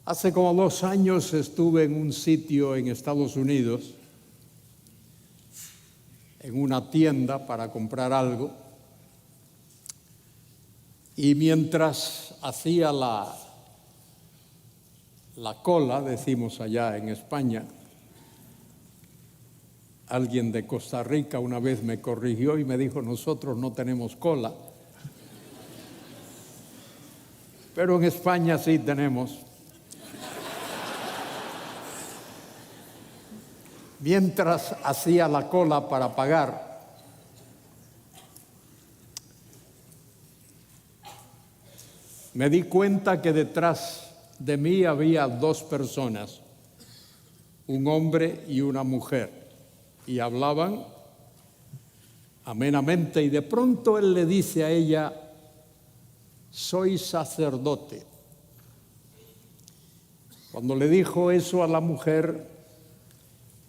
Hace como 2 años estuve en un sitio en Estados Unidos, en una tienda para comprar algo, y mientras hacía la cola, decimos allá en España, alguien de Costa Rica una vez me corrigió y me dijo: nosotros no tenemos cola, pero en España sí tenemos. Mientras hacía la cola para pagar, me di cuenta que detrás de mí había 2 personas, un hombre y una mujer, y hablaban amenamente, y de pronto él le dice a ella: soy sacerdote. Cuando le dijo eso a la mujer,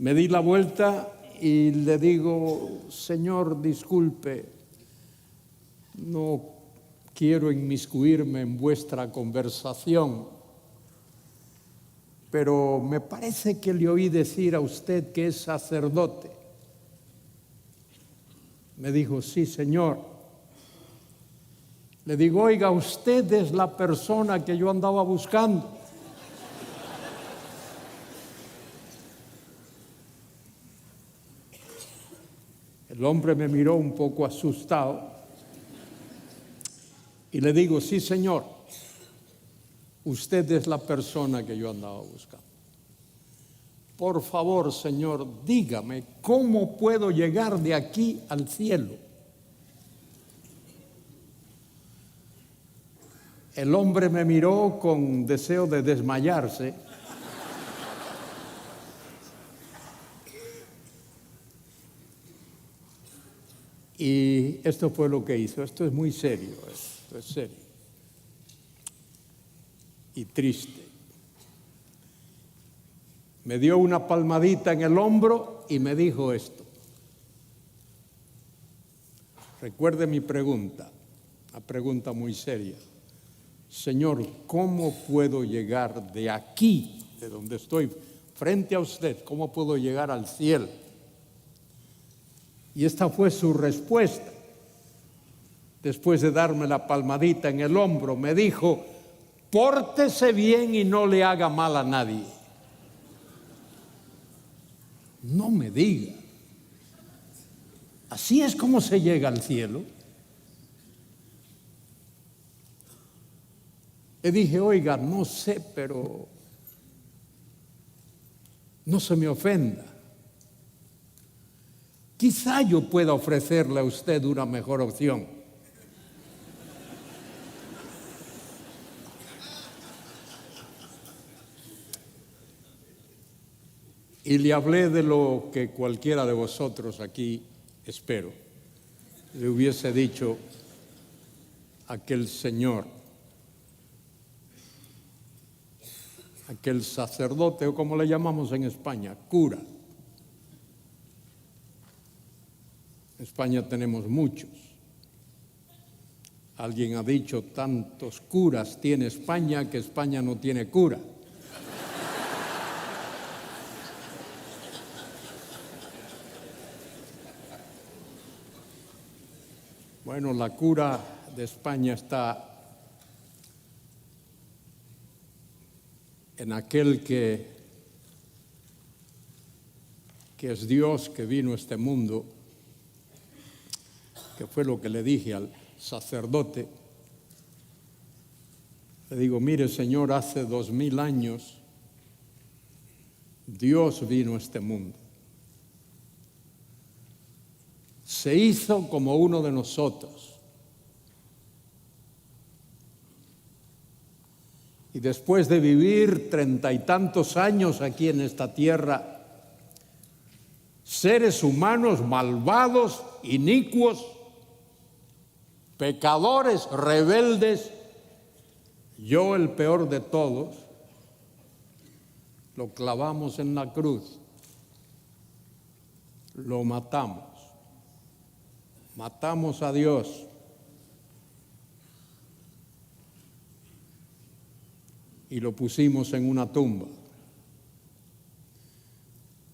me di la vuelta y le digo: señor, disculpe, no quiero inmiscuirme en vuestra conversación, pero me parece que le oí decir a usted que es sacerdote. Me dijo: sí, señor. Le digo: oiga, usted es la persona que yo andaba buscando. El hombre me miró un poco asustado y le digo: sí, señor, usted es la persona que yo andaba buscando. Por favor, señor, dígame, ¿cómo puedo llegar de aquí al cielo? El hombre me miró con deseo de desmayarse. Y esto fue lo que hizo. Esto es muy serio, esto es serio y triste. Me dio una palmadita en el hombro y me dijo esto. Recuerde mi pregunta, una pregunta muy seria. Señor, ¿cómo puedo llegar de aquí, de donde estoy, frente a usted? ¿Cómo puedo llegar al cielo? Y esta fue su respuesta. Después de darme la palmadita en el hombro, me dijo: pórtese bien y no le haga mal a nadie. No me diga. ¿Así es como se llega al cielo? Le dije: oiga, no sé, pero no se me ofenda. Quizá yo pueda ofrecerle a usted una mejor opción. Y le hablé de lo que cualquiera de vosotros aquí, espero, le hubiese dicho a aquel señor, aquel sacerdote, o como le llamamos en España, cura. En España tenemos muchos. Alguien ha dicho: tantos curas tiene España que España no tiene cura. Bueno, la cura de España está en aquel que es Dios, que vino a este mundo, que fue lo que le dije al sacerdote. Le digo: mire, señor, hace 2000 años Dios vino a este mundo. Se hizo como uno de nosotros. Y después de vivir 30 y tantos años aquí en esta tierra, seres humanos malvados, inicuos, pecadores, rebeldes, yo el peor de todos, lo clavamos en la cruz, lo matamos a Dios. y lo pusimos en una tumba.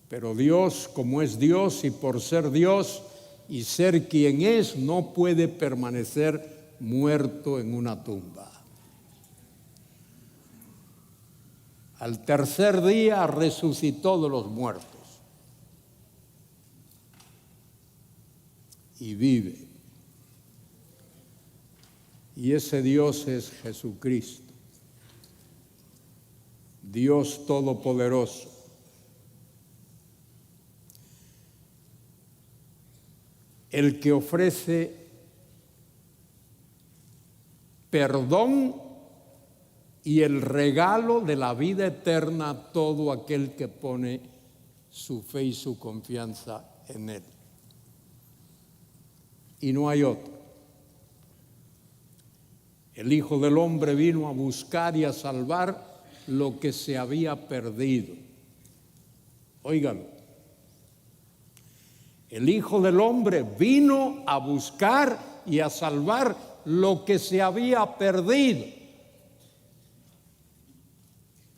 Pero Dios, como es Dios y por ser Dios y ser quien es, no puede permanecer muerto en una tumba. Al tercer día resucitó de los muertos y vive. Y ese Dios es Jesucristo, Dios Todopoderoso. El que ofrece perdón y el regalo de la vida eterna a todo aquel que pone su fe y su confianza en Él. Y no hay otro. El Hijo del Hombre vino a buscar y a salvar lo que se había perdido. Óigalo. El Hijo del Hombre vino a buscar y a salvar lo que se había perdido.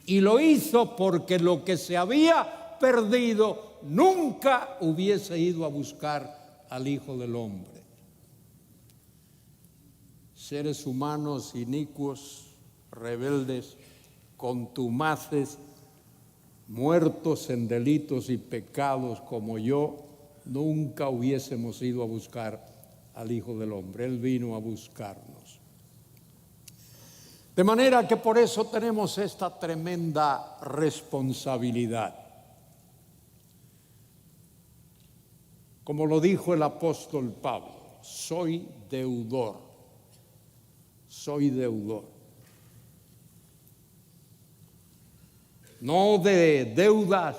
Y lo hizo porque lo que se había perdido nunca hubiese ido a buscar al Hijo del Hombre. Seres humanos inicuos, rebeldes, contumaces, muertos en delitos y pecados como yo, nunca hubiésemos ido a buscar al Hijo del Hombre. Él vino a buscarnos. De manera que por eso tenemos esta tremenda responsabilidad. Como lo dijo el apóstol Pablo, soy deudor. Soy deudor. No de deudas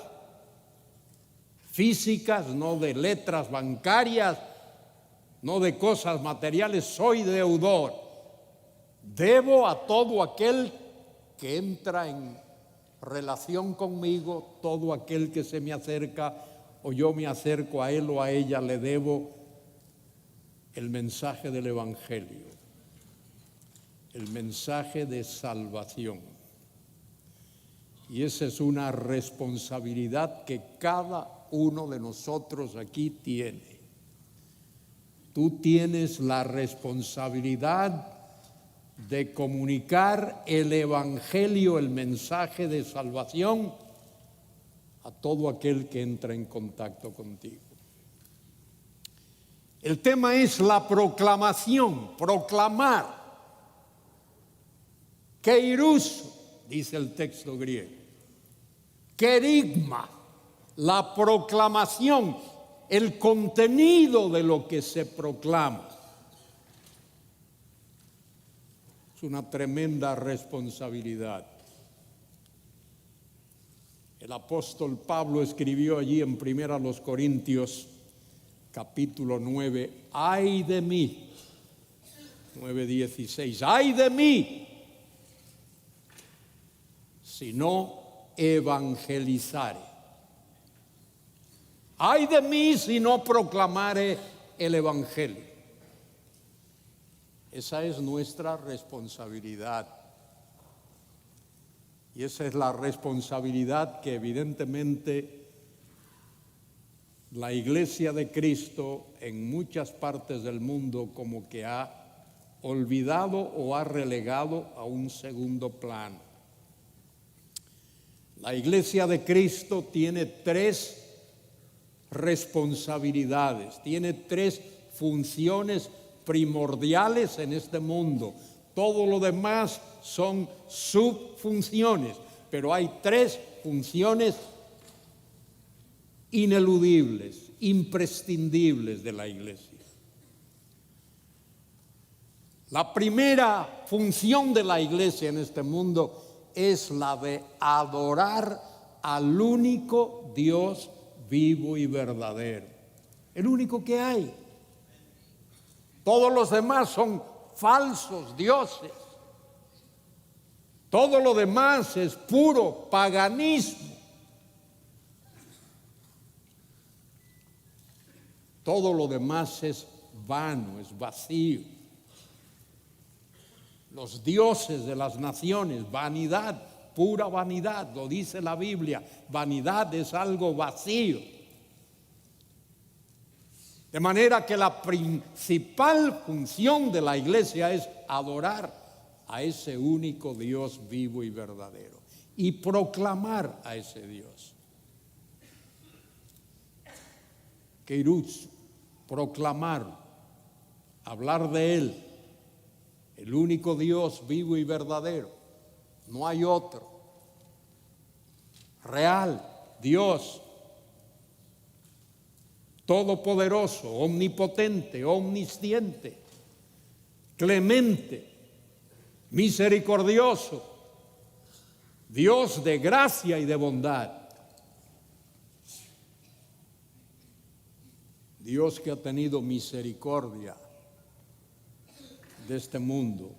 físicas, no de letras bancarias, no de cosas materiales, soy deudor. Debo a todo aquel que entra en relación conmigo, todo aquel que se me acerca o yo me acerco a él o a ella, le debo el mensaje del Evangelio, el mensaje de salvación. Y esa es una responsabilidad que cada uno de nosotros aquí tiene. Tú tienes la responsabilidad de comunicar el Evangelio, el mensaje de salvación a todo aquel que entra en contacto contigo. El tema es la proclamación, proclamar. Keiruso, dice el texto griego. Kerigma, la proclamación, el contenido de lo que se proclama. Es una tremenda responsabilidad. El apóstol Pablo escribió allí en 1 Corintios, capítulo 9, ¡ay de mí! 9:16, ¡ay de mí! Si no evangelizare. ¡Ay de mí si no proclamare el Evangelio! Esa es nuestra responsabilidad. Y esa es la responsabilidad que evidentemente la Iglesia de Cristo en muchas partes del mundo como que ha olvidado o ha relegado a un segundo plano. La Iglesia de Cristo tiene 3 responsabilidades, tiene 3 funciones primordiales en este mundo. Todo lo demás son subfunciones, pero hay 3 funciones ineludibles, imprescindibles de la Iglesia. La primera función de la Iglesia en este mundo es la de adorar al único Dios vivo y verdadero, el único que hay. Todos los demás son falsos dioses. Todo lo demás es puro paganismo. Todo lo demás es vano, es vacío. Los dioses de las naciones, vanidad, pura vanidad, lo dice la Biblia. Vanidad es algo vacío. De manera que la principal función de la iglesia es adorar a ese único Dios vivo y verdadero y proclamar a ese Dios. Keirus, proclamar, hablar de Él, el único Dios vivo y verdadero, no hay otro, real, Dios, todopoderoso, omnipotente, omnisciente, clemente, misericordioso, Dios de gracia y de bondad. Dios que ha tenido misericordia de este mundo,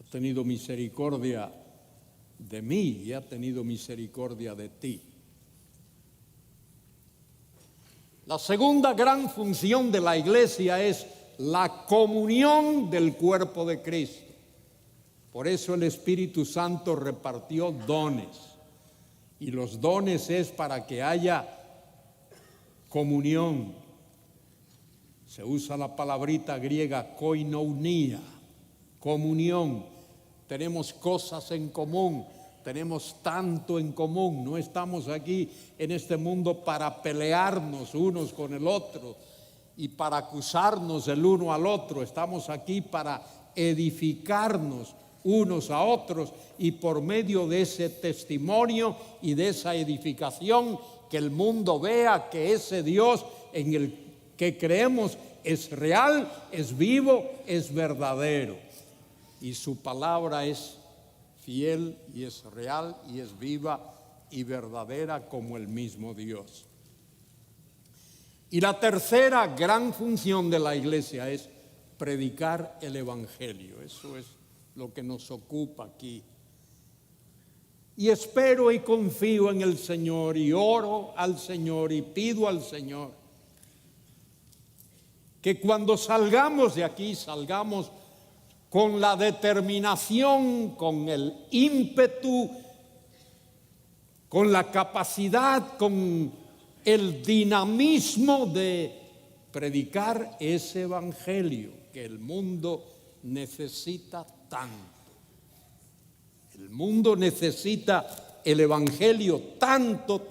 ha tenido misericordia de mí y ha tenido misericordia de ti. La segunda gran función de la iglesia es la comunión del cuerpo de Cristo. Por eso el Espíritu Santo repartió dones. Y los dones es para que haya comunión. Se usa la palabrita griega koinonia, comunión. Tenemos cosas en común, tenemos tanto en común. No estamos aquí en este mundo para pelearnos unos con el otro y para acusarnos el uno al otro. Estamos aquí para edificarnos unos a otros y por medio de ese testimonio y de esa edificación que el mundo vea que ese Dios en el que creemos es real, es vivo, es verdadero y su palabra es fiel y es real y es viva y verdadera como el mismo Dios. Y la tercera gran función de la iglesia es predicar el evangelio. Eso es lo que nos ocupa aquí. Y espero y confío en el Señor y oro al Señor y pido al Señor que cuando salgamos de aquí, salgamos con la determinación, con el ímpetu, con la capacidad, con el dinamismo de predicar ese evangelio que el mundo necesita tanto. El mundo necesita el evangelio tanto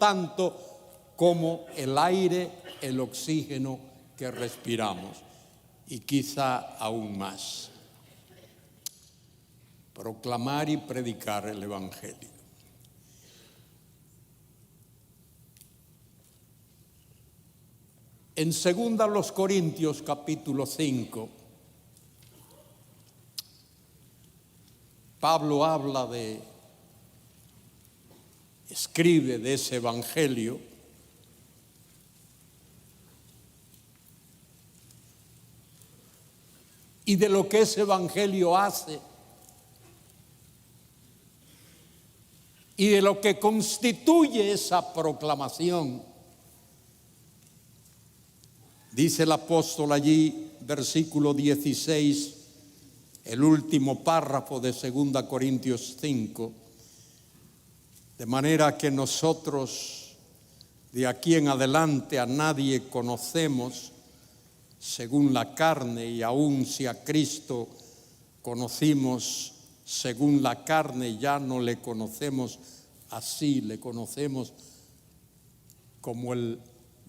como el aire, el oxígeno que respiramos y quizá aún más. Proclamar y predicar el evangelio. En 2 Corintios capítulo 5, Pablo escribe de ese evangelio y de lo que ese evangelio hace y de lo que constituye esa proclamación. Dice el apóstol allí, versículo 16, el último párrafo de 2 Corintios 5, de manera que nosotros de aquí en adelante a nadie conocemos según la carne, y aun si a Cristo conocimos según la carne, ya no le conocemos así, le conocemos como el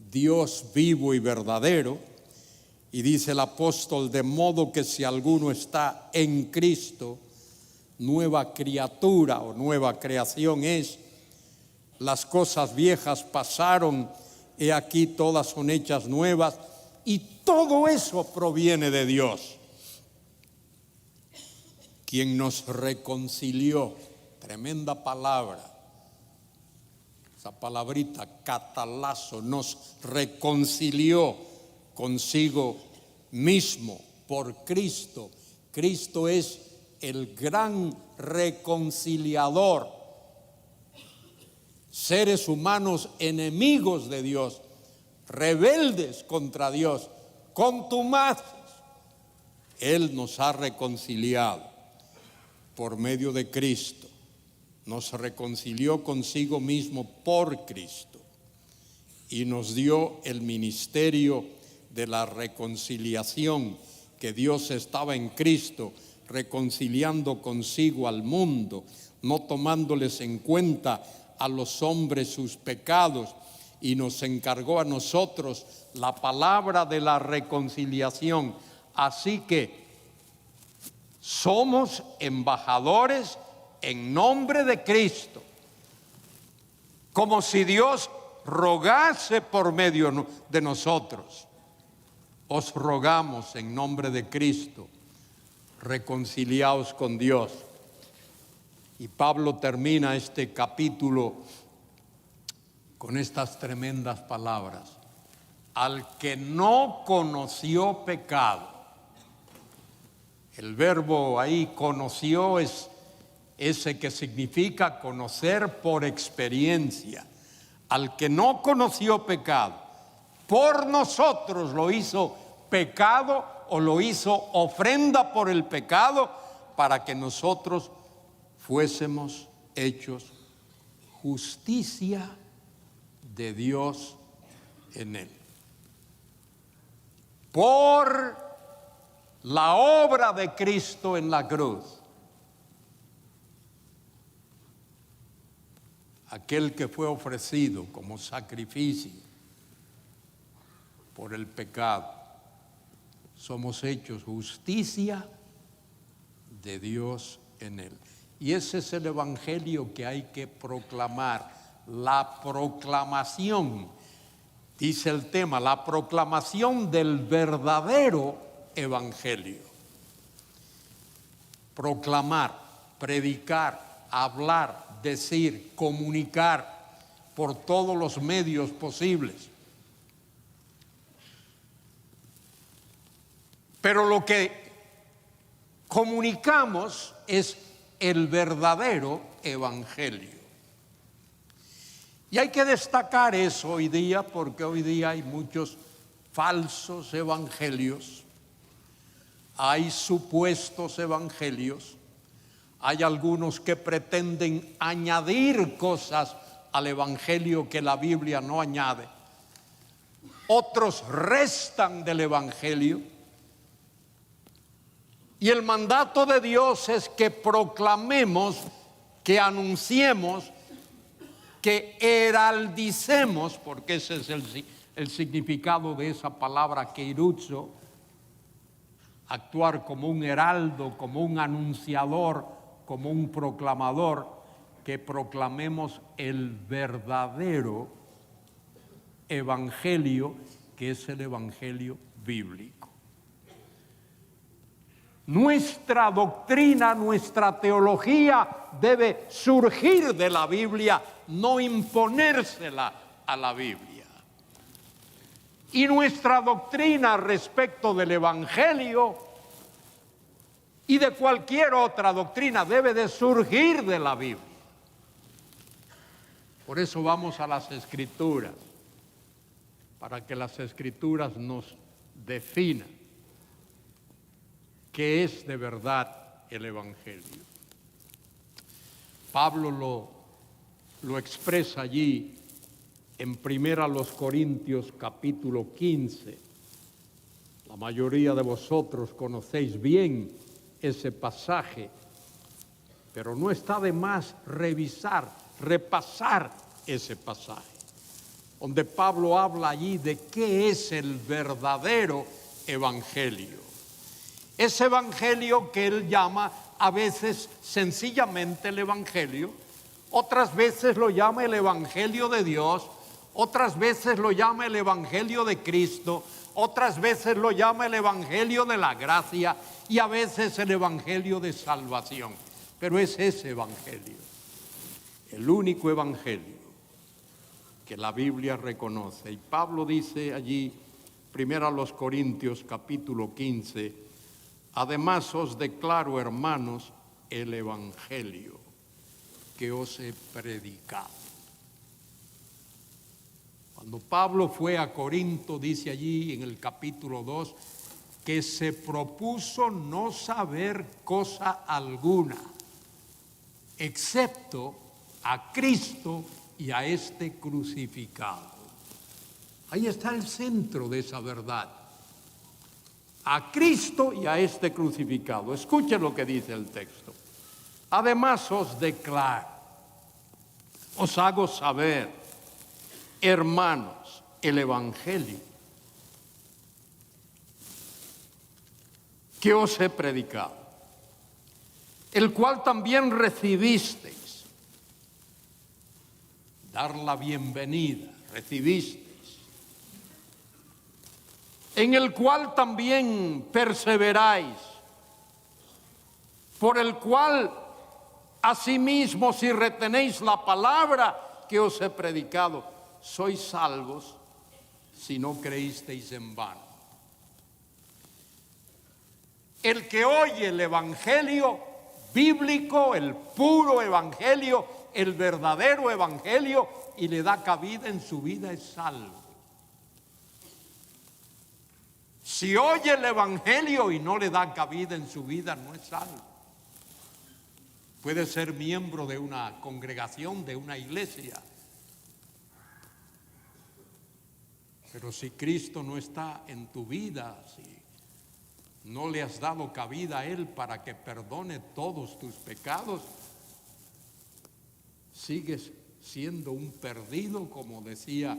Dios vivo y verdadero. Y dice el apóstol, de modo que si alguno está en Cristo, nueva criatura o nueva creación es. Las cosas viejas pasaron, he aquí todas son hechas nuevas, y todo eso proviene de Dios, quien nos reconcilió. Tremenda palabra. Esa palabrita, catalazo, nos reconcilió consigo mismo por Cristo. Cristo es el gran reconciliador. Seres humanos enemigos de Dios, rebeldes contra Dios, contumaces, Él nos ha reconciliado por medio de Cristo. nos reconcilió consigo mismo por Cristo y nos dio el ministerio de la reconciliación, que Dios estaba en Cristo reconciliando consigo al mundo, no tomándoles en cuenta a los hombres sus pecados, y nos encargó a nosotros la palabra de la reconciliación. Así que somos embajadores en nombre de Cristo, como si Dios rogase por medio de nosotros. Os rogamos en nombre de Cristo, reconciliaos con Dios. Y Pablo termina este capítulo con estas tremendas palabras: al que no conoció pecado. El verbo ahí conoció es ese que significa conocer por experiencia. Al que no conoció pecado, por nosotros lo hizo pecado, o lo hizo ofrenda por el pecado, para que nosotros fuésemos hechos justicia de Dios en él. Por la obra de Cristo en la cruz, aquel que fue ofrecido como sacrificio por el pecado, somos hechos justicia de Dios en él. Y ese es el evangelio que hay que proclamar. La proclamación, dice el tema, la proclamación del verdadero evangelio. Proclamar, predicar, hablar, decir, comunicar por todos los medios posibles. Pero lo que comunicamos es el verdadero evangelio. Y hay que destacar eso hoy día, porque hoy día hay muchos falsos evangelios, hay supuestos evangelios, hay algunos que pretenden añadir cosas al evangelio que la Biblia no añade, otros restan del evangelio. Y el mandato de Dios es que proclamemos, que anunciemos, que heraldicemos, porque ese es el significado de esa palabra keiruzo, actuar como un heraldo, como un anunciador, como un proclamador, que proclamemos el verdadero evangelio, que es el evangelio bíblico. Nuestra doctrina, nuestra teología debe surgir de la Biblia, no imponérsela a la Biblia. Y nuestra doctrina respecto del evangelio y de cualquier otra doctrina debe de surgir de la Biblia. Por eso vamos a las Escrituras, para que las Escrituras nos definan qué es de verdad el evangelio. Pablo lo expresa allí en 1 Corintios capítulo 15. La mayoría de vosotros conocéis bien ese pasaje, pero no está de más repasar ese pasaje, donde Pablo habla allí de qué es el verdadero evangelio. Ese evangelio que él llama a veces sencillamente el evangelio, otras veces lo llama el evangelio de Dios, otras veces lo llama el evangelio de Cristo, otras veces lo llama el evangelio de la gracia y a veces el evangelio de salvación. Pero es ese evangelio, el único evangelio que la Biblia reconoce. Y Pablo dice allí, 1 Corintios capítulo 15, además os declaro, hermanos, el evangelio que os he predicado. Cuando Pablo fue a Corinto, dice allí en el capítulo 2, que se propuso no saber cosa alguna, excepto a Cristo y a este crucificado. Ahí está el centro de esa verdad. A Cristo y a este crucificado. Escuchen lo que dice el texto. Además os declaro, os hago saber, hermanos, el Evangelio que os he predicado, el cual también recibisteis. Dar la bienvenida, recibisteis. En el cual también perseveráis, por el cual asimismo, si retenéis la palabra que os he predicado, sois salvos si no creísteis en vano. El que oye el evangelio bíblico, el puro evangelio, el verdadero evangelio, y le da cabida en su vida, es salvo. Si oye el evangelio y no le da cabida en su vida, no es salvo. Puede ser miembro de una congregación, de una iglesia, pero si Cristo no está en tu vida, si no le has dado cabida a Él para que perdone todos tus pecados, sigues siendo un perdido, como decía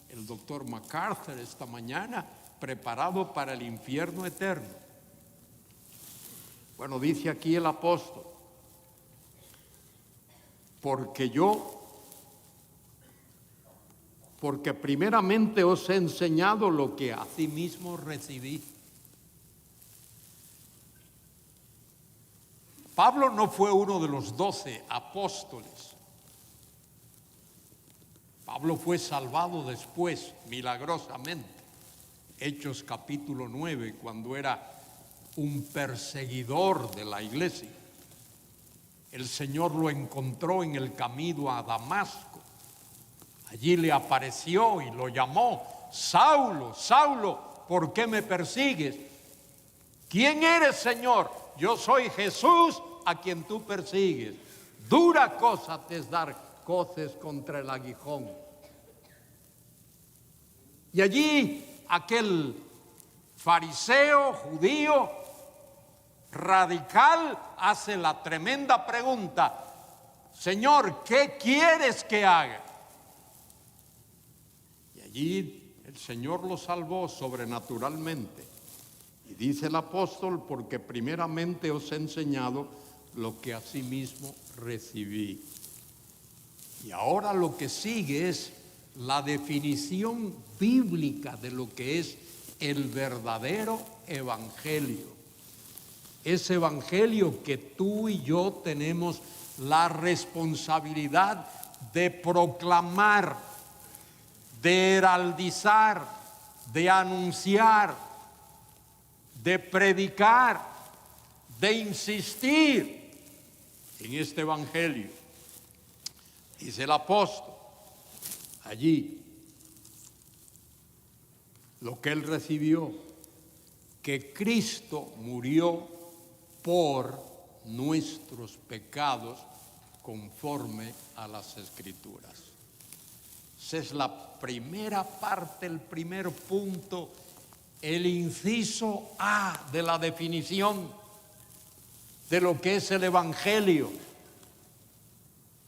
el doctor MacArthur esta mañana, preparado para el infierno eterno. Bueno, dice aquí el apóstol, porque primeramente os he enseñado lo que asimismo recibí. Pablo no fue uno de los 12 apóstoles. Pablo fue salvado después, milagrosamente. Hechos capítulo 9, cuando era un perseguidor de la iglesia. El Señor lo encontró en el camino a Damasco. Allí le apareció y lo llamó: Saulo, Saulo, ¿por qué me persigues? ¿Quién eres, Señor? Yo soy Jesús a quien tú persigues. Dura cosa te es dar coces contra el aguijón. Y allí aquel fariseo judío radical hace la tremenda pregunta: Señor, ¿qué quieres que haga? Y allí el Señor lo salvó sobrenaturalmente. Y dice el apóstol, porque primeramente os he enseñado lo que asimismo recibí. Y ahora lo que sigue es la definición bíblica de lo que es el verdadero evangelio. Ese evangelio que tú y yo tenemos la responsabilidad de proclamar, de heraldizar, de anunciar, de predicar, de insistir en este evangelio. Dice el apóstol allí lo que él recibió, que Cristo murió por nuestros pecados conforme a las Escrituras. Esa es la primera parte, el primer punto, el inciso A de la definición de lo que es el evangelio.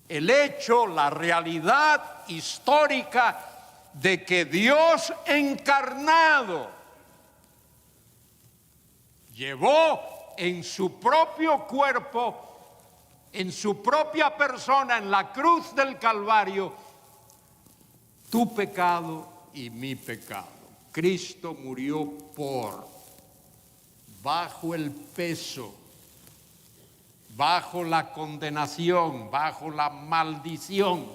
El hecho, la realidad histórica de que Dios encarnado llevó en su propio cuerpo, en su propia persona, en la cruz del Calvario, tu pecado y mi pecado. Cristo murió bajo el peso, bajo la condenación, bajo la maldición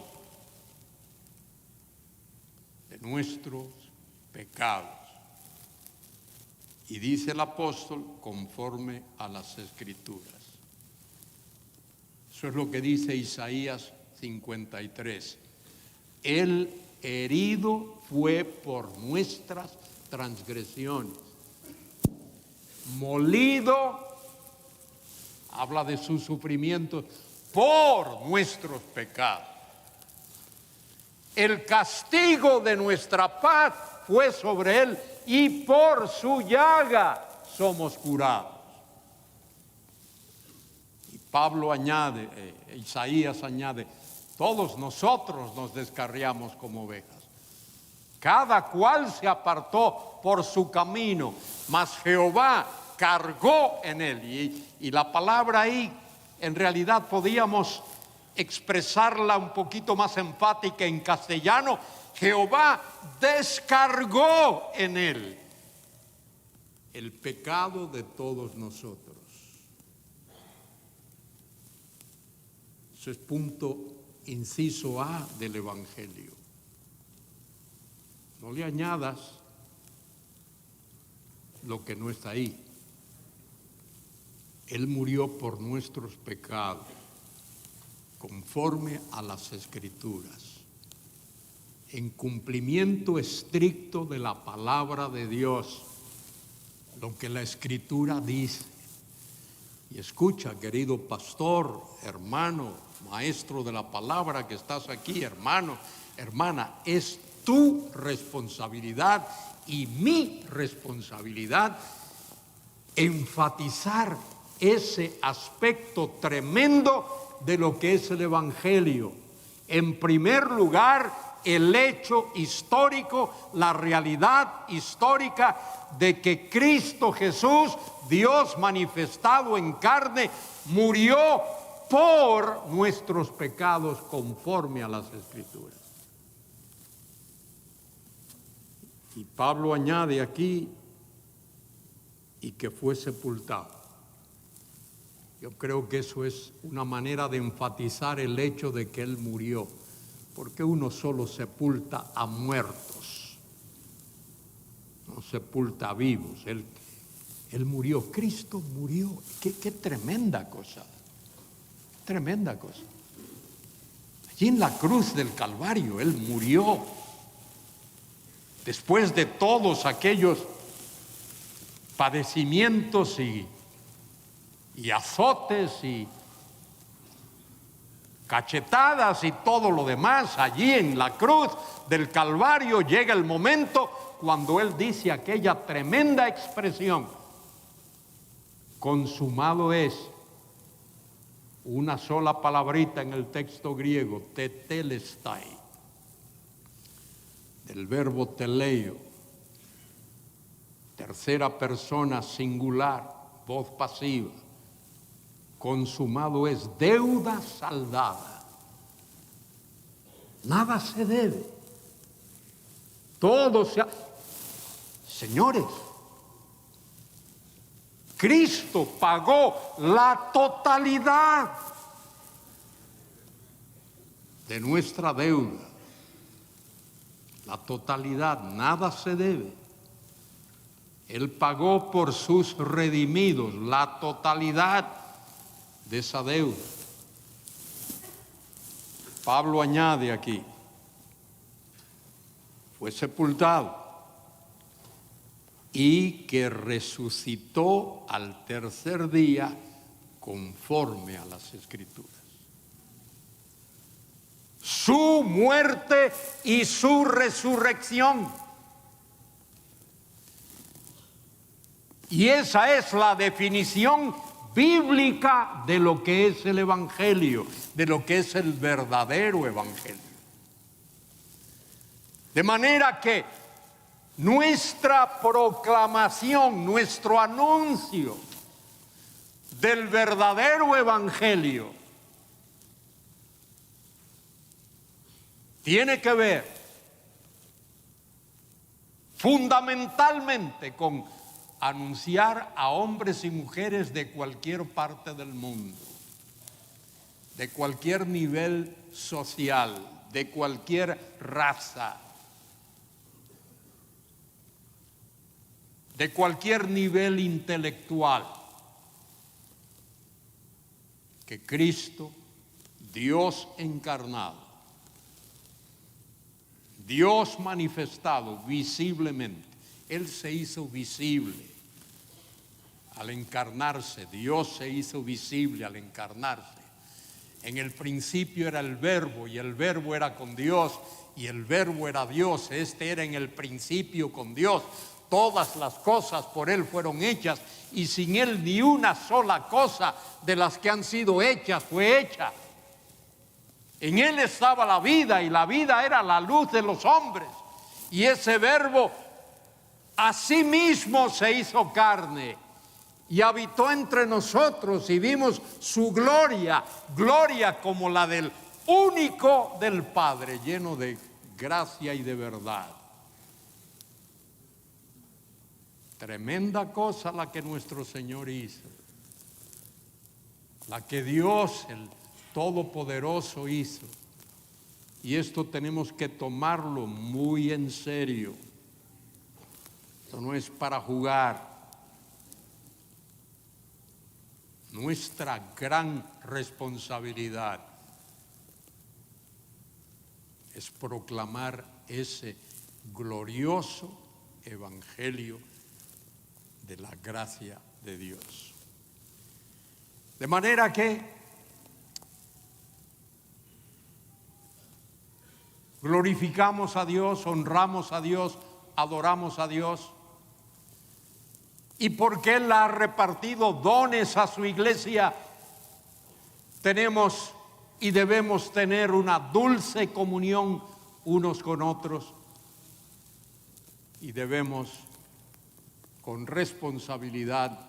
de nuestros pecados. Y dice el apóstol, conforme a las Escrituras. Eso es lo que dice Isaías 53. Él herido fue por nuestras transgresiones, molido, habla de sus sufrimientos, por nuestros pecados. El castigo de nuestra paz fue sobre él y por su llaga somos curados. Y Pablo añade, Isaías añade, todos nosotros nos descarriamos como ovejas. Cada cual se apartó por su camino, mas Jehová cargó en él. Y la palabra ahí, en realidad podíamos expresarla un poquito más enfática en castellano. Jehová descargó en él el pecado de todos nosotros. Eso es punto inciso A del Evangelio. No le añadas lo que no está ahí. Él murió por nuestros pecados, conforme a las Escrituras, en cumplimiento estricto de la palabra de Dios, lo que la Escritura dice. Y escucha, querido pastor, hermano, maestro de la palabra que estás aquí, hermano, hermana, es tu responsabilidad y mi responsabilidad enfatizar ese aspecto tremendo de lo que es el Evangelio. En primer lugar, el hecho histórico, la realidad histórica de que Cristo Jesús, Dios manifestado en carne, murió por nuestros pecados conforme a las Escrituras. Y Pablo añade aquí, y que fue sepultado. Yo creo que eso es una manera de enfatizar el hecho de que él murió, porque uno solo sepulta a muertos, no sepulta a vivos. Él murió, Cristo murió. Qué tremenda cosa, tremenda cosa. Allí en la cruz del Calvario, él murió. Después de todos aquellos padecimientos y azotes y cachetadas y todo lo demás, allí en la cruz del Calvario llega el momento cuando él dice aquella tremenda expresión: consumado es. Una sola palabrita en el texto griego, tetelestai, del verbo teleo, tercera persona singular, voz pasiva. Consumado es, deuda saldada. Nada se debe. Todo se ha... Señores, Cristo pagó la totalidad de nuestra deuda. La totalidad, nada se debe. Él pagó por sus redimidos la totalidad de esa deuda. Pablo añade aquí, fue sepultado y que resucitó al tercer día conforme a las Escrituras. Su muerte y su resurrección. Y esa es la definición bíblica de lo que es el Evangelio, de lo que es el verdadero Evangelio. De manera que nuestra proclamación, nuestro anuncio del verdadero Evangelio tiene que ver fundamentalmente con anunciar a hombres y mujeres de cualquier parte del mundo, de cualquier nivel social, de cualquier raza, de cualquier nivel intelectual, que Cristo, Dios encarnado, Dios manifestado visiblemente, Él se hizo visible al encarnarse, Dios se hizo visible al encarnarse En el principio era el Verbo, y el Verbo era con Dios, y el Verbo era Dios. Este era en el principio con Dios. Todas las cosas por Él fueron hechas, y sin Él ni una sola cosa de las que han sido hechas fue hecha. En Él estaba la vida, y la vida era la luz de los hombres. Y ese Verbo asimismo se hizo carne y habitó entre nosotros, y vimos su gloria, gloria como la del único del Padre, lleno de gracia y de verdad. Tremenda cosa la que nuestro Señor hizo, la que Dios, el Todopoderoso, hizo. Y esto tenemos que tomarlo muy en serio. Esto no es para jugar. Nuestra gran responsabilidad es proclamar ese glorioso evangelio de la gracia de Dios. De manera que glorificamos a Dios, honramos a Dios, adoramos a Dios. Y porque Él ha repartido dones a su iglesia, tenemos y debemos tener una dulce comunión unos con otros, y debemos, con responsabilidad,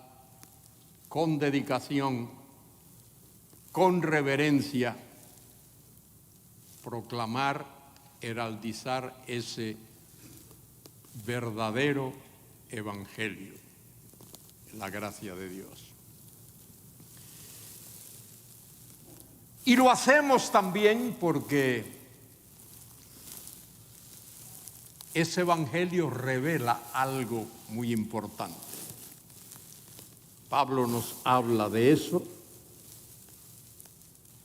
con dedicación, con reverencia, proclamar, heraldizar ese verdadero evangelio, la gracia de Dios. Y lo hacemos también porque ese evangelio revela algo muy importante. Pablo nos habla de eso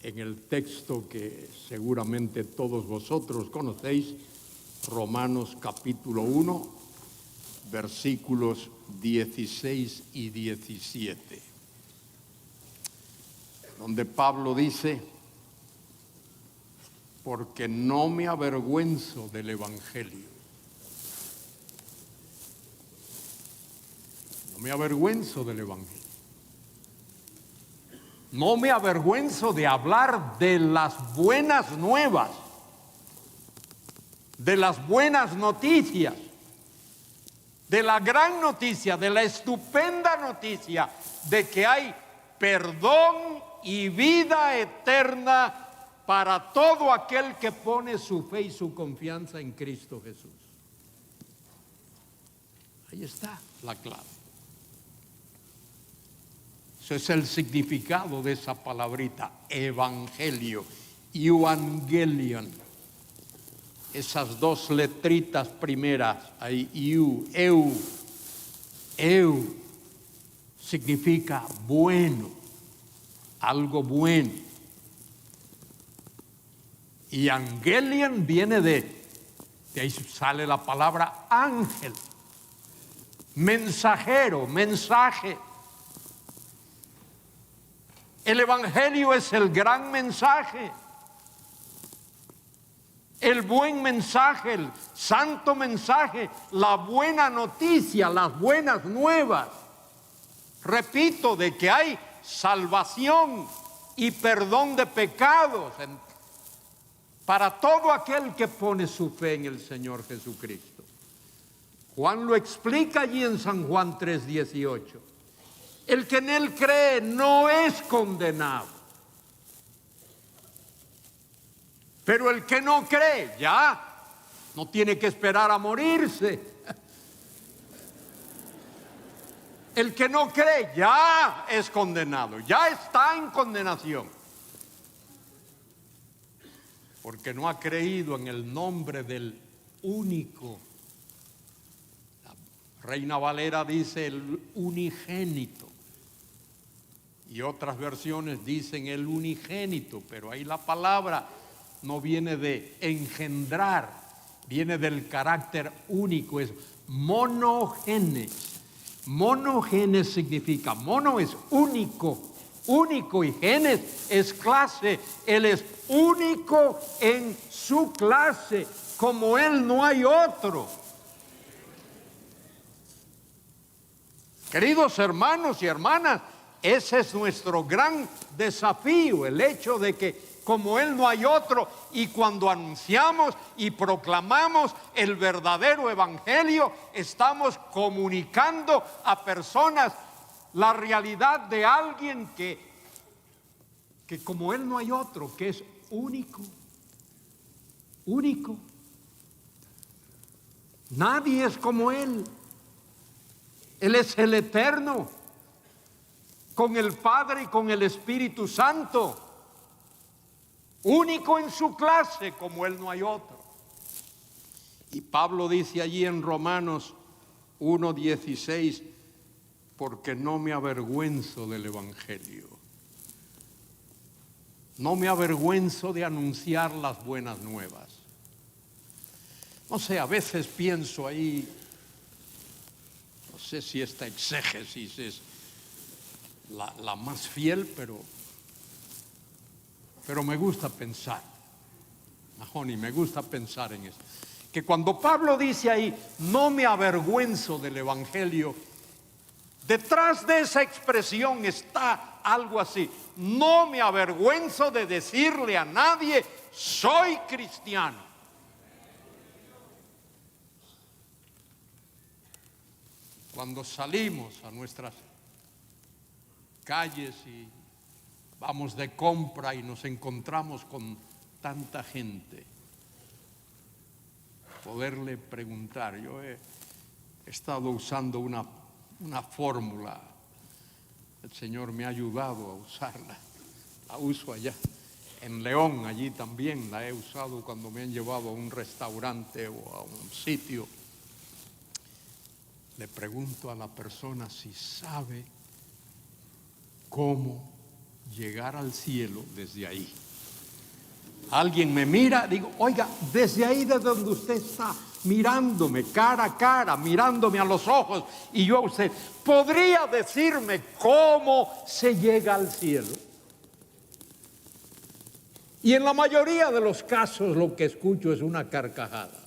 en el texto que seguramente todos vosotros conocéis, Romanos capítulo 1, versículos 16 y 17, donde Pablo dice: porque no me avergüenzo del evangelio. No me avergüenzo del evangelio. No me avergüenzo de hablar de las buenas nuevas, de las buenas noticias, de la gran noticia, de la estupenda noticia de que hay perdón y vida eterna para todo aquel que pone su fe y su confianza en Cristo Jesús. Ahí está la clave. Ese es el significado de esa palabrita, evangelio, euangelion. Esas dos letritas primeras, ahí, eu, significa bueno, algo bueno. Y angelion viene de ahí sale la palabra ángel, mensajero, mensaje. El evangelio es el gran mensaje, el buen mensaje, el santo mensaje, la buena noticia, las buenas nuevas. Repito, de que hay salvación y perdón de pecados para todo aquel que pone su fe en el Señor Jesucristo. Juan lo explica allí en San Juan 3:18. El que en Él cree no es condenado. Pero el que no cree, ya no tiene que esperar a morirse. El que no cree ya es condenado, ya está en condenación. Porque no ha creído en el nombre del único. La Reina Valera dice el unigénito. Y otras versiones dicen el unigénito, pero ahí la palabra no viene de engendrar, viene del carácter único, es monogenes. Monogenes significa, mono es único único, y genes es clase. Él es único en su clase, como Él no hay otro. Queridos hermanos y hermanas, ese es nuestro gran desafío, el hecho de que como Él no hay otro, y cuando anunciamos y proclamamos el verdadero evangelio, estamos comunicando a personas la realidad de alguien que como Él no hay otro, que es único, único. Nadie es como Él. Él es el eterno, con el Padre y con el Espíritu Santo. Único en su clase, como Él no hay otro. Y Pablo dice allí en Romanos 1:16, porque no me avergüenzo del evangelio. No me avergüenzo de anunciar las buenas nuevas. No sé, a veces pienso ahí, no sé si esta exégesis es la más fiel, pero me gusta pensar, Mahoney, me gusta pensar en esto. Que cuando Pablo dice ahí, no me avergüenzo del evangelio, detrás de esa expresión está algo así: no me avergüenzo de decirle a nadie, soy cristiano. Cuando salimos a nuestras calles y vamos de compra y nos encontramos con tanta gente, poderle preguntar. Yo he estado usando una fórmula, el Señor me ha ayudado a usarla, la uso allá en León, allí también la he usado cuando me han llevado a un restaurante o a un sitio. Le pregunto a la persona si sabe cómo llegar al cielo desde ahí. Alguien me mira, digo, oiga, desde ahí de donde usted está, mirándome cara a cara, mirándome a los ojos, y yo a usted, ¿podría decirme cómo se llega al cielo? Y en la mayoría de los casos lo que escucho es una carcajada.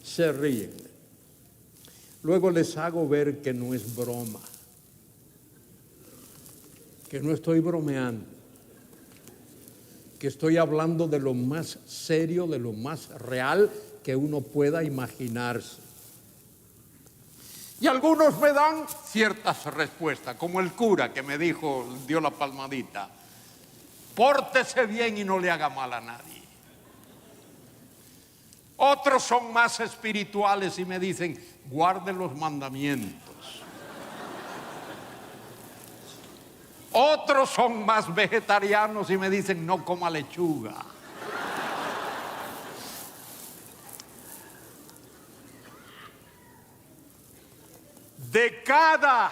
Se ríen. Luego les hago ver que no es broma, que no estoy bromeando, que estoy hablando de lo más serio, de lo más real que uno pueda imaginarse. Y algunos me dan ciertas respuestas, como el cura que me dio la palmadita: pórtese bien y no le haga mal a nadie. Otros son más espirituales y me dicen, guarde los mandamientos. Otros son más vegetarianos y me dicen, no coma lechuga. De cada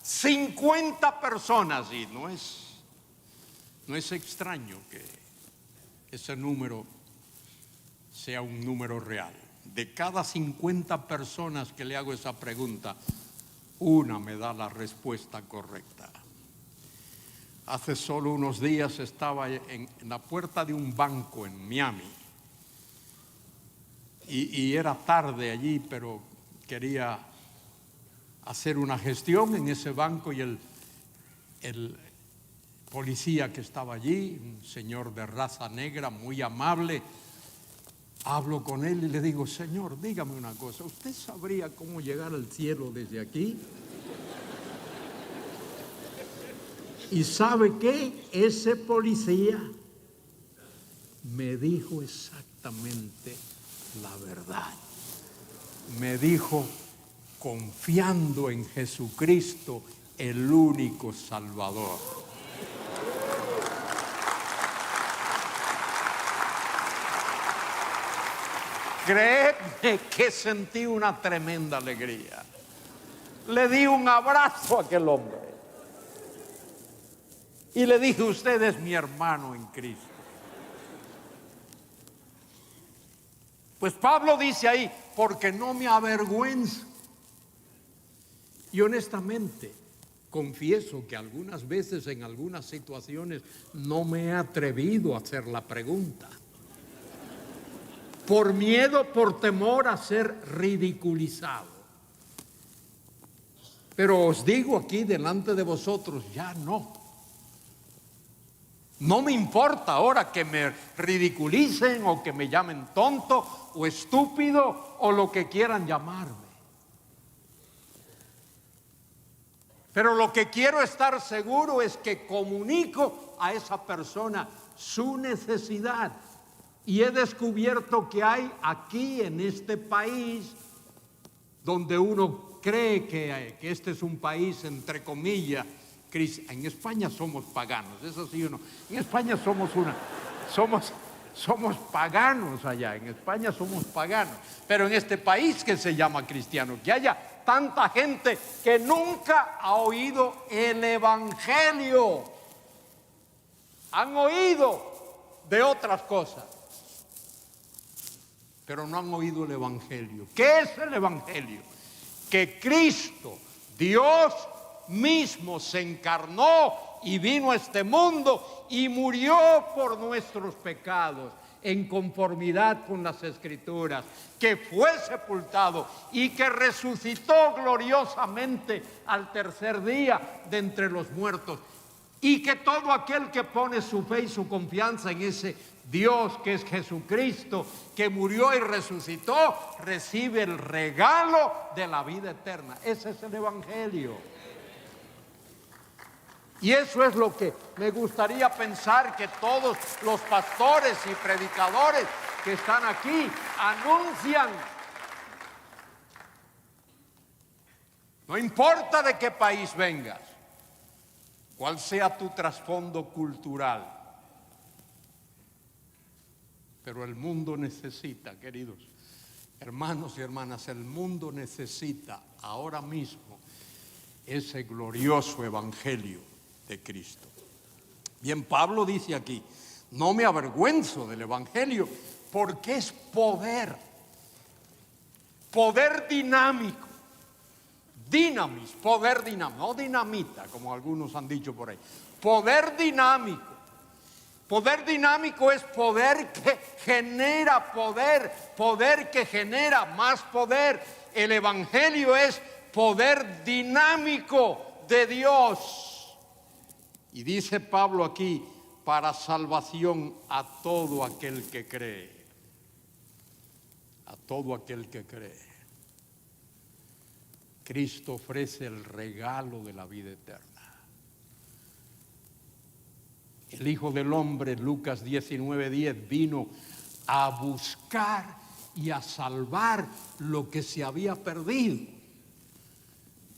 50 personas, y no es extraño que ese número sea un número real, de cada 50 personas que le hago esa pregunta, una me da la respuesta correcta. Hace solo unos días estaba en la puerta de un banco en Miami y era tarde allí, pero quería hacer una gestión en ese banco, y el policía que estaba allí, un señor de raza negra muy amable, hablo con él y le digo, señor, dígame una cosa, ¿usted sabría cómo llegar al cielo desde aquí? ¿Y sabe qué? Ese policía me dijo exactamente la verdad. Me dijo, confiando en Jesucristo, el único Salvador. Créeme que sentí una tremenda alegría. Le di un abrazo a aquel hombre y le dije, usted es mi hermano en Cristo. Pues Pablo dice ahí, porque no me avergüenzo. Y honestamente, confieso que algunas veces en algunas situaciones no me he atrevido a hacer la pregunta. Por miedo, por temor a ser ridiculizado. Pero os digo aquí delante de vosotros, ya no. No me importa ahora que me ridiculicen o que me llamen tonto o estúpido o lo que quieran llamarme. Pero lo que quiero estar seguro es que comunico a esa persona su necesidad. Y he descubierto que hay aquí en este país, donde uno cree que este es un país, entre comillas, en España somos paganos, eso sí uno. En España somos paganos allá, en España somos paganos. Pero en este país que se llama cristiano, que haya tanta gente que nunca ha oído el evangelio. Han oído de otras cosas, pero no han oído el evangelio. ¿Qué es el evangelio? Que Cristo, Dios mismo, se encarnó y vino a este mundo y murió por nuestros pecados en conformidad con las Escrituras, que fue sepultado y que resucitó gloriosamente al tercer día de entre los muertos, y que todo aquel que pone su fe y su confianza en ese Dios que es Jesucristo, que murió y resucitó, recibe el regalo de la vida eterna. Ese es el evangelio. Y eso es lo que me gustaría pensar que todos los pastores y predicadores que están aquí anuncian. No importa de qué país vengas, cuál sea tu trasfondo cultural, pero el mundo necesita, queridos hermanos y hermanas, el mundo necesita ahora mismo ese glorioso evangelio de Cristo. Bien, Pablo dice aquí: no me avergüenzo del evangelio, porque es poder dinámico, dinamis, poder dinámico, no dinamita como algunos han dicho por ahí, poder dinámico. Poder dinámico es poder que genera poder que genera más poder. El evangelio es poder dinámico de Dios. Y dice Pablo aquí: para salvación a todo aquel que cree. A todo aquel que cree. Cristo ofrece el regalo de la vida eterna. El Hijo del Hombre, Lucas 19:10, vino a buscar y a salvar lo que se había perdido.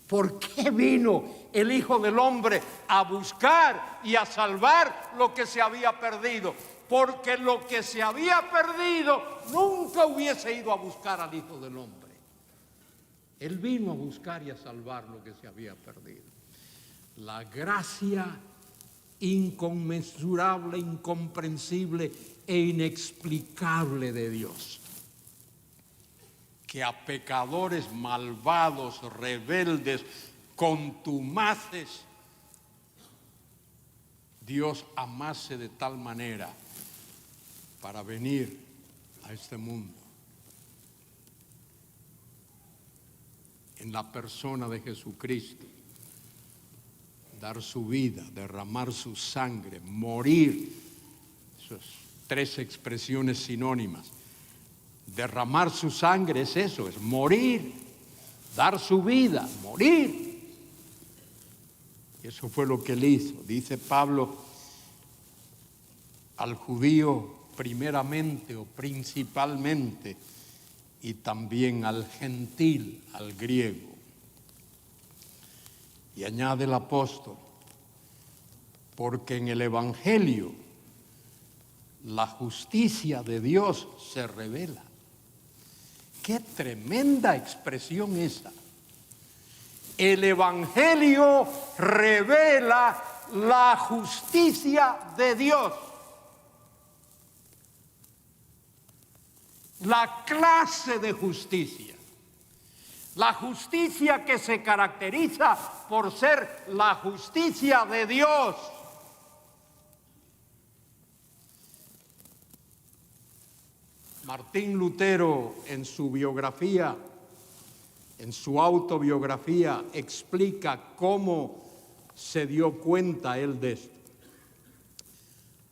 ¿Por qué vino el Hijo del Hombre a buscar y a salvar lo que se había perdido? Porque lo que se había perdido nunca hubiese ido a buscar al Hijo del Hombre. Él vino a buscar y a salvar lo que se había perdido. La gracia inconmensurable, incomprensible e inexplicable de Dios, que a pecadores malvados, rebeldes, contumaces, Dios amase de tal manera para venir a este mundo en la persona de Jesucristo, dar su vida, derramar su sangre, morir. Esas tres expresiones sinónimas. Derramar su sangre es eso, es morir, dar su vida, morir. Eso fue lo que él hizo. Dice Pablo: al judío primeramente o principalmente, y también al gentil, al griego. Y añade el apóstol: porque en el evangelio la justicia de Dios se revela. ¡Qué tremenda expresión esa! El evangelio revela la justicia de Dios. La clase de justicia, La justicia que se caracteriza por ser la justicia de Dios. Martín Lutero, en su biografía, en su autobiografía, explica cómo se dio cuenta él de esto.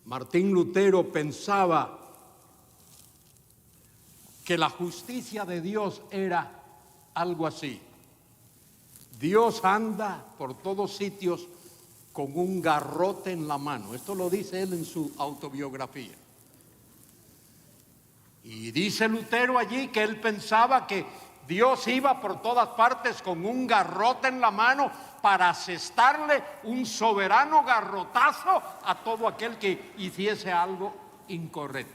Martín Lutero pensaba que la justicia de Dios era algo así. Dios anda por todos sitios con un garrote en la mano. Esto lo dice él en su autobiografía. Y dice Lutero allí que él pensaba que Dios iba por todas partes con un garrote en la mano para asestarle un soberano garrotazo a todo aquel que hiciese algo incorrecto.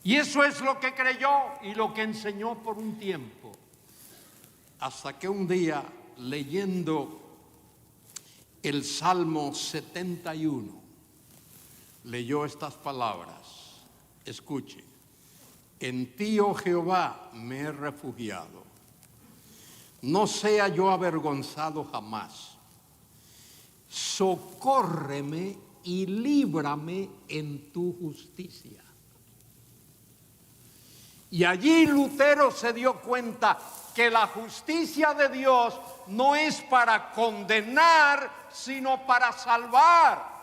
Y eso es lo que creyó y lo que enseñó por un tiempo. Hasta que un día, leyendo el Salmo 71, leyó estas palabras. Escuche: en ti, oh Jehová, me he refugiado. No sea yo avergonzado jamás. Socórreme y líbrame en tu justicia. Y allí Lutero se dio cuenta que la justicia de Dios no es para condenar, sino para salvar.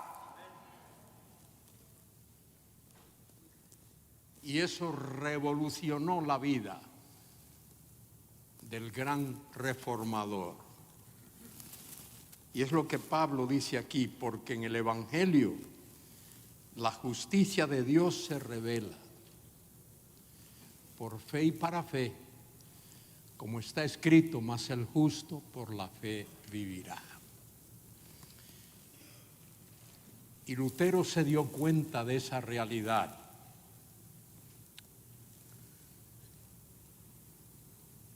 Y eso revolucionó la vida del gran reformador. Y es lo que Pablo dice aquí, porque en el Evangelio la justicia de Dios se revela por fe y para fe, como está escrito, mas el justo por la fe vivirá. Y Lutero se dio cuenta de esa realidad.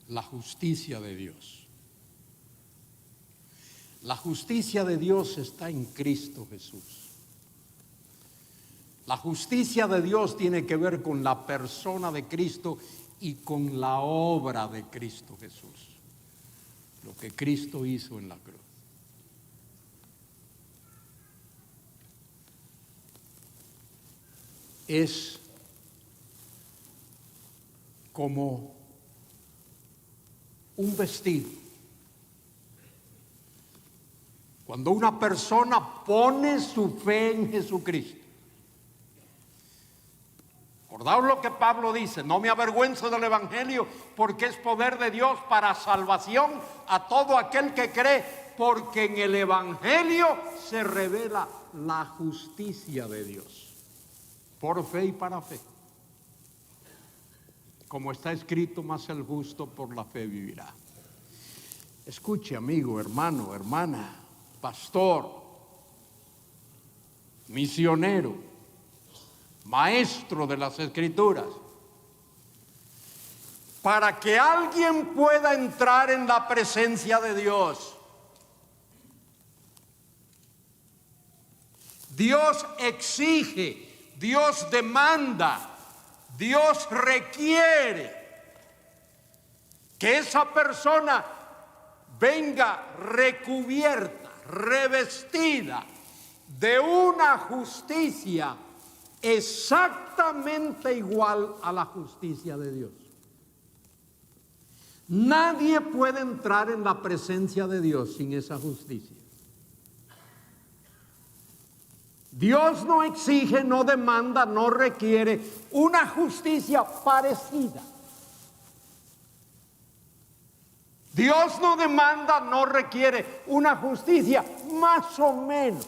La justicia de Dios. La justicia de Dios está en Cristo Jesús. La justicia de Dios tiene que ver con la persona de Cristo y con la obra de Cristo Jesús. Lo que Cristo hizo en la cruz. Es como un vestido. Cuando una persona pone su fe en Jesucristo. Acordaos lo que Pablo dice: no me avergüenzo del Evangelio, porque es poder de Dios para salvación a todo aquel que cree, porque en el Evangelio se revela la justicia de Dios, por fe y para fe. Como está escrito, mas el justo por la fe vivirá. Escuche, amigo, hermano, hermana, pastor, misionero, maestro de las Escrituras. Para que alguien pueda entrar en la presencia de Dios, Dios exige, Dios demanda, Dios requiere que esa persona venga recubierta, revestida de una justicia exactamente igual a la justicia de Dios. Nadie puede entrar en la presencia de Dios sin esa justicia. Dios no exige, no demanda, no requiere una justicia parecida. Dios no demanda, no requiere una justicia más o menos.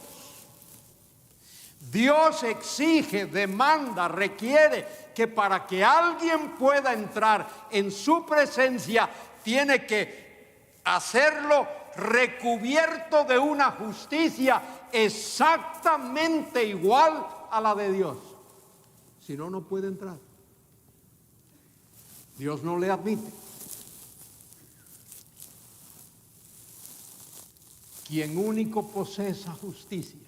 Dios exige, demanda, requiere que para que alguien pueda entrar en su presencia, tiene que hacerlo recubierto de una justicia exactamente igual a la de Dios. Si no, no puede entrar. Dios no le admite. Quien único posee esa justicia,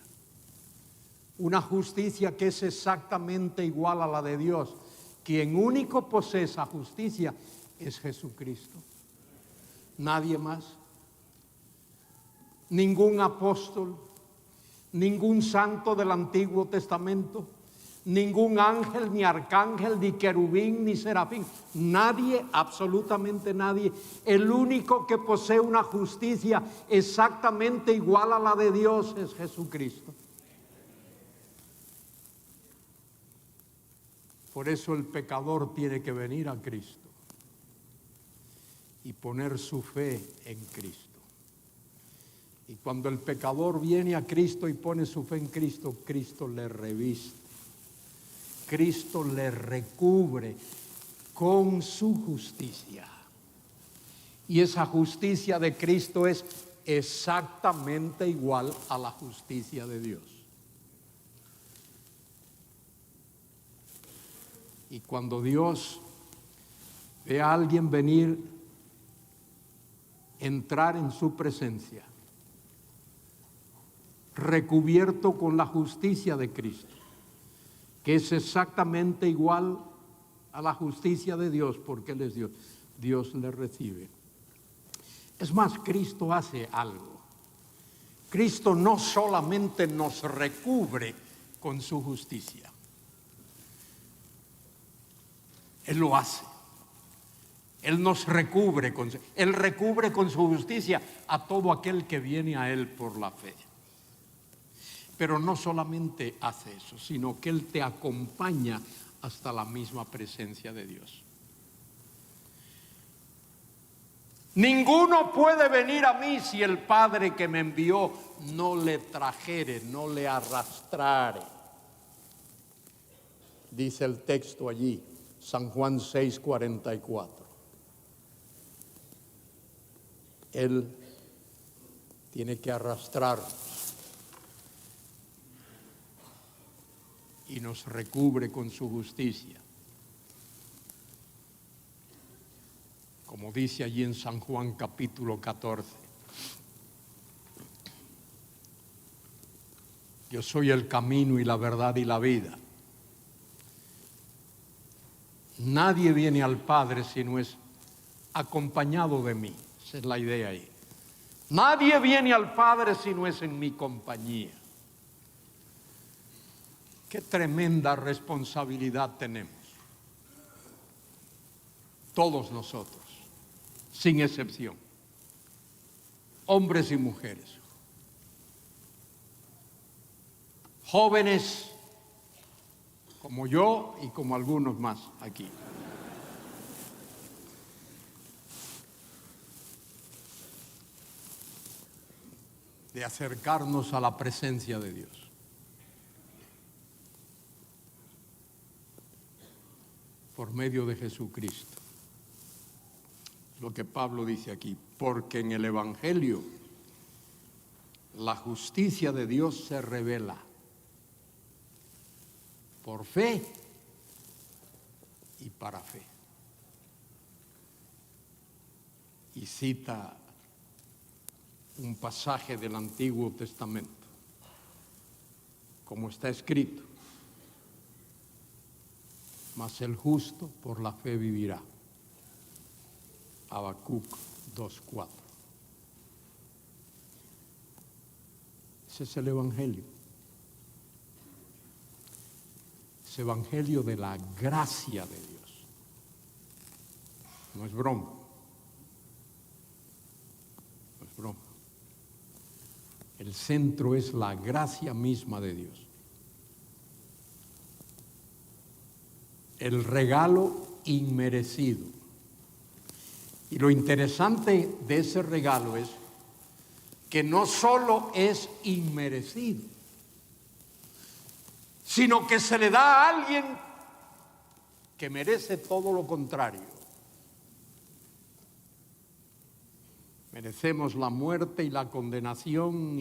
una justicia que es exactamente igual a la de Dios, quien único posee esa justicia es Jesucristo. Nadie más. Ningún apóstol, ningún santo del Antiguo Testamento, ningún ángel, ni arcángel, ni querubín, ni serafín. Nadie, absolutamente nadie. El único que posee una justicia exactamente igual a la de Dios es Jesucristo. Por eso el pecador tiene que venir a Cristo y poner su fe en Cristo. Y cuando el pecador viene a Cristo y pone su fe en Cristo, Cristo le reviste, Cristo le recubre con su justicia. Y esa justicia de Cristo es exactamente igual a la justicia de Dios. Y cuando Dios ve a alguien venir, entrar en su presencia, recubierto con la justicia de Cristo, que es exactamente igual a la justicia de Dios, porque Él es Dios, Dios le recibe. Es más, Cristo hace algo. Cristo no solamente nos recubre con su justicia, Él lo hace. Él nos recubre, Él recubre con su justicia a todo aquel que viene a Él por la fe. Pero no solamente hace eso, sino que Él te acompaña hasta la misma presencia de Dios. Ninguno puede venir a mí si el Padre que me envió no le trajere, no le arrastrare. Dice el texto allí, San Juan 6:44. Él tiene que arrastrarnos y nos recubre con su justicia. Como dice allí en San Juan capítulo 14. Yo soy el camino y la verdad y la vida. Nadie viene al Padre si no es acompañado de mí. Esa es la idea ahí. Nadie viene al Padre si no es en mi compañía. Qué tremenda responsabilidad tenemos. Todos nosotros, sin excepción. Hombres y mujeres. Jóvenes como yo y como algunos más aquí. De acercarnos a la presencia de Dios. Por medio de Jesucristo. Lo que Pablo dice aquí, porque en el Evangelio la justicia de Dios se revela por fe y para fe. Y cita un pasaje del Antiguo Testamento, como está escrito, mas el justo por la fe vivirá. Habacuc 2:4. Ese es el Evangelio. Es Evangelio de la gracia de Dios. No es broma. No es broma. El centro es la gracia misma de Dios. El regalo inmerecido. Y lo interesante de ese regalo es que no solo es inmerecido, sino que se le da a alguien que merece todo lo contrario. Merecemos la muerte y la condenación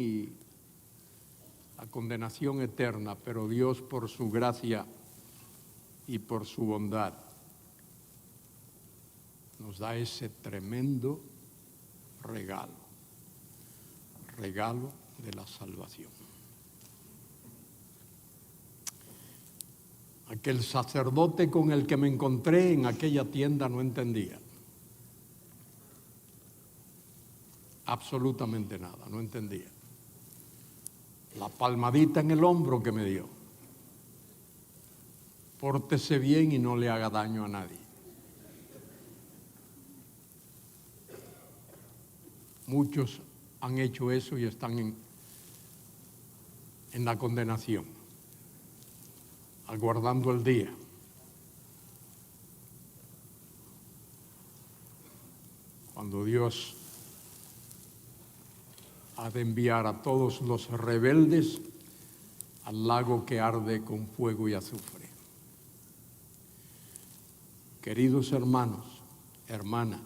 eterna, pero Dios por su gracia y por su bondad nos da ese tremendo regalo de la salvación. Aquel sacerdote con el que me encontré en aquella tienda no entendía. absolutamente nada, no entendía. La palmadita en el hombro que me dio. Pórtese bien y no le haga daño a nadie. Muchos han hecho eso y están en la condenación, aguardando el día. Cuando Dios ha de enviar a todos los rebeldes al lago que arde con fuego y azufre. Queridos hermanos, hermanas,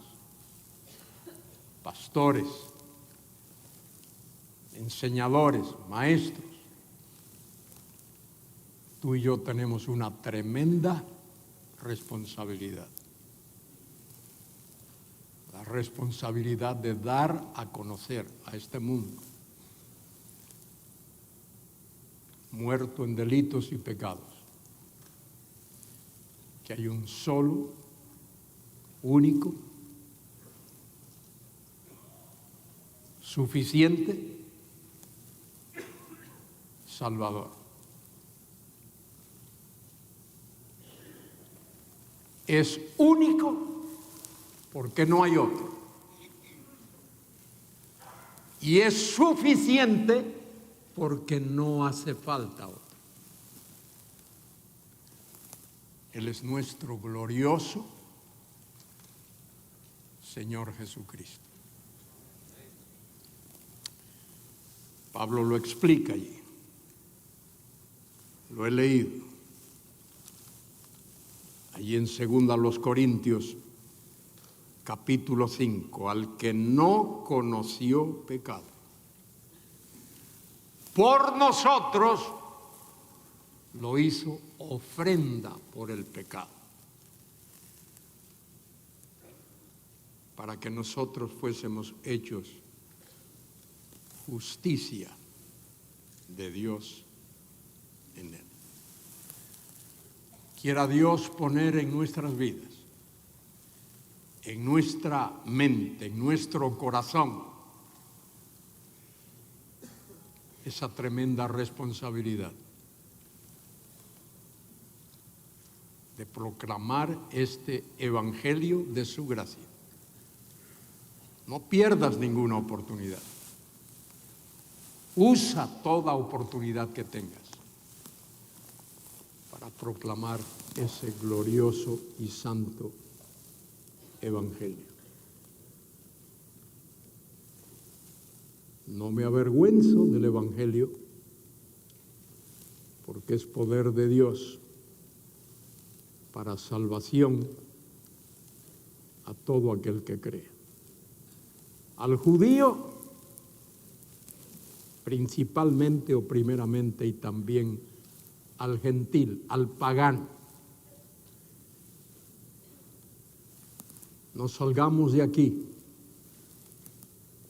pastores, enseñadores, maestros, tú y yo tenemos una tremenda responsabilidad. La responsabilidad de dar a conocer a este mundo, muerto en delitos y pecados, que hay un solo, único, suficiente Salvador. Es único porque no hay otro. Y es suficiente porque no hace falta otro. Él es nuestro glorioso Señor Jesucristo. Pablo lo explica allí. Lo he leído. Allí en 2 Corintios, capítulo 5, al que no conoció pecado, por nosotros lo hizo ofrenda por el pecado, para que nosotros fuésemos hechos justicia de Dios en él. Quiera Dios poner en nuestras vidas, en nuestra mente, en nuestro corazón, esa tremenda responsabilidad de proclamar este evangelio de su gracia. No pierdas ninguna oportunidad. Usa toda oportunidad que tengas para proclamar ese glorioso y santo evangelio. No me avergüenzo del evangelio, porque es poder de Dios para salvación a todo aquel que cree. Al judío principalmente o primeramente, y también al gentil, al pagano. No salgamos de aquí,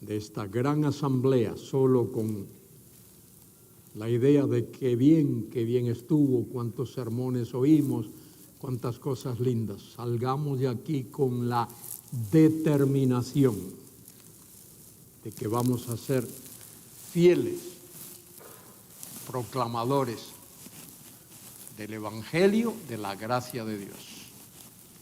de esta gran asamblea, solo con la idea de que bien estuvo, cuántos sermones oímos, cuántas cosas lindas. Salgamos de aquí con la determinación de que vamos a ser fieles proclamadores del evangelio de la gracia de Dios.